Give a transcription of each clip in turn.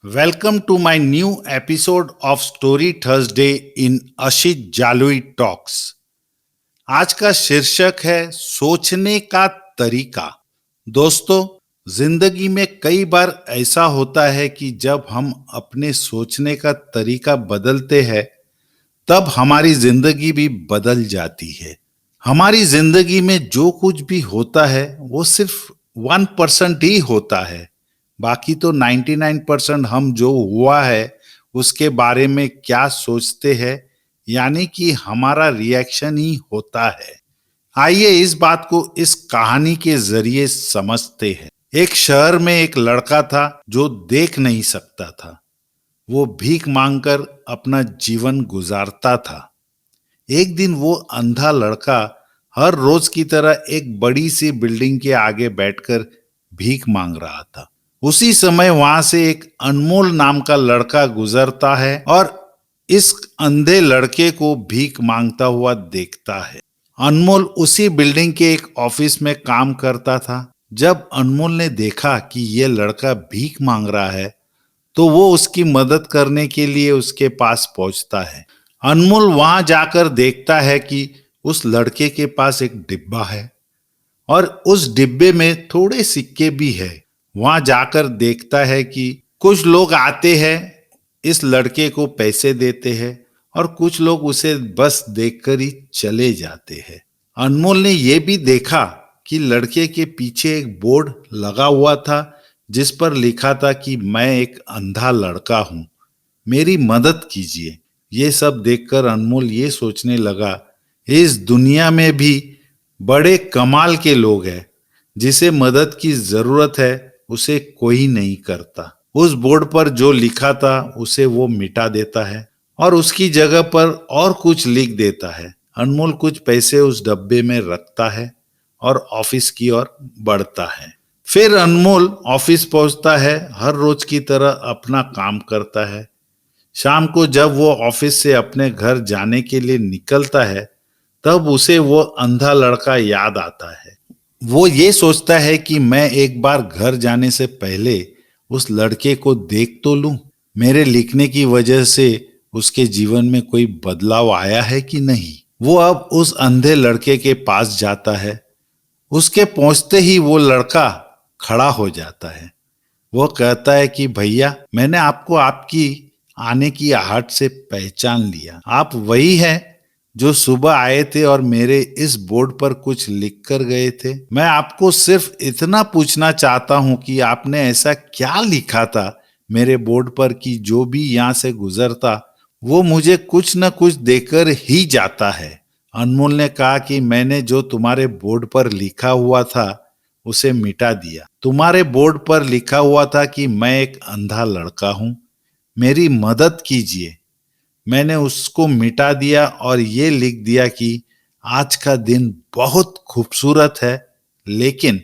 Welcome to my new episode of Story Thursday in Ashit Jaloi talks. आज का शीर्षक है सोचने का तरीका। दोस्तों, जिंदगी में कई बार ऐसा होता है कि जब हम अपने सोचने का तरीका बदलते हैं तब हमारी जिंदगी भी बदल जाती है। हमारी जिंदगी में जो कुछ भी होता है वो सिर्फ 1% ही होता है, बाकी तो 99% हम जो हुआ है उसके बारे में क्या सोचते हैं, यानी कि हमारा रिएक्शन ही होता है। आइए इस बात को इस कहानी के जरिए समझते हैं। एक शहर में एक लड़का था जो देख नहीं सकता था। वो भीख मांगकर अपना जीवन गुजारता था। एक दिन वो अंधा लड़का हर रोज की तरह एक बड़ी सी बिल्डिंग के आगे बैठकर भीख मांग रहा था। उसी समय वहां से एक अनमोल नाम का लड़का गुजरता है और इस अंधे लड़के को भीख मांगता हुआ देखता है। अनमोल उसी बिल्डिंग के एक ऑफिस में काम करता था। जब अनमोल ने देखा कि यह लड़का भीख मांग रहा है तो वो उसकी मदद करने के लिए उसके पास पहुंचता है। अनमोल वहां जाकर देखता है कि उस लड़के के पास एक डिब्बा है और उस डिब्बे में थोड़े सिक्के भी है। वहां जाकर देखता है कि कुछ लोग आते हैं, इस लड़के को पैसे देते हैं और कुछ लोग उसे बस देखकर ही चले जाते हैं। अनमोल ने यह भी देखा कि लड़के के पीछे एक बोर्ड लगा हुआ था जिस पर लिखा था कि मैं एक अंधा लड़का हूं, मेरी मदद कीजिए। ये सब देखकर अनमोल ये सोचने लगा, इस दुनिया में भी बड़े कमाल के लोग हैं, जिसे मदद की जरूरत है उसे कोई नहीं करता। उस बोर्ड पर जो लिखा था उसे वो मिटा देता है और उसकी जगह पर और कुछ लिख देता है। अनमोल कुछ पैसे उस डब्बे में रखता है और ऑफिस की ओर बढ़ता है। फिर अनमोल ऑफिस पहुंचता है, हर रोज की तरह अपना काम करता है। शाम को जब वो ऑफिस से अपने घर जाने के लिए निकलता है तब उसे वो अंधा लड़का याद आता है। वो ये सोचता है कि मैं एक बार घर जाने से पहले उस लड़के को देख तो लूं, मेरे लिखने की वजह से उसके जीवन में कोई बदलाव आया है कि नहीं। वो अब उस अंधे लड़के के पास जाता है। उसके पहुंचते ही वो लड़का खड़ा हो जाता है। वो कहता है कि भैया, मैंने आपको आपकी आने की आहट से पहचान लिया। आप वही हैं जो सुबह आए थे और मेरे इस बोर्ड पर कुछ लिख कर गए थे। मैं आपको सिर्फ इतना पूछना चाहता हूं कि आपने ऐसा क्या लिखा था मेरे बोर्ड पर कि जो भी यहां से गुजरता वो मुझे कुछ न कुछ देकर ही जाता है। अनमोल ने कहा कि मैंने जो तुम्हारे बोर्ड पर लिखा हुआ था उसे मिटा दिया। तुम्हारे बोर्ड पर लिखा हुआ था कि मैं एक अंधा लड़का हूं, मेरी मदद कीजिए। मैंने उसको मिटा दिया और ये लिख दिया कि आज का दिन बहुत खूबसूरत है लेकिन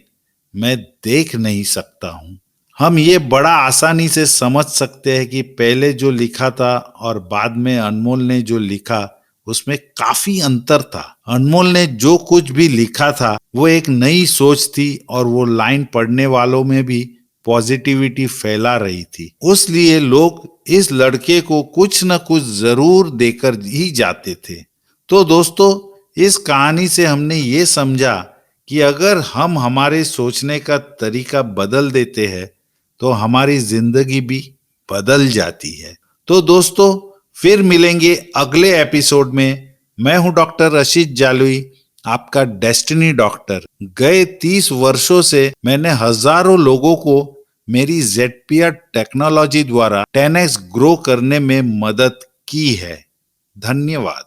मैं देख नहीं सकता हूं। हम ये बड़ा आसानी से समझ सकते हैं कि पहले जो लिखा था और बाद में अनमोल ने जो लिखा उसमें काफी अंतर था। अनमोल ने जो कुछ भी लिखा था वो एक नई सोच थी और वो लाइन पढ़ने वालों में भी पॉजिटिविटी फैला रही थी। उसलिए लोग इस लड़के को कुछ न कुछ जरूर देकर ही जाते थे। तो दोस्तों, इस कहानी से हमने ये समझा कि अगर हम हमारे सोचने का तरीका बदल देते हैं तो हमारी जिंदगी भी बदल जाती है। तो दोस्तों, फिर मिलेंगे अगले एपिसोड में। मैं हूं डॉक्टर अशित जालोई, आपका डेस्टिनी डॉक्टर। गए 30 वर्षों से मैंने हजारों लोगों को मेरी जेडपीआर टेक्नोलॉजी द्वारा 10x ग्रो करने में मदद की है। धन्यवाद।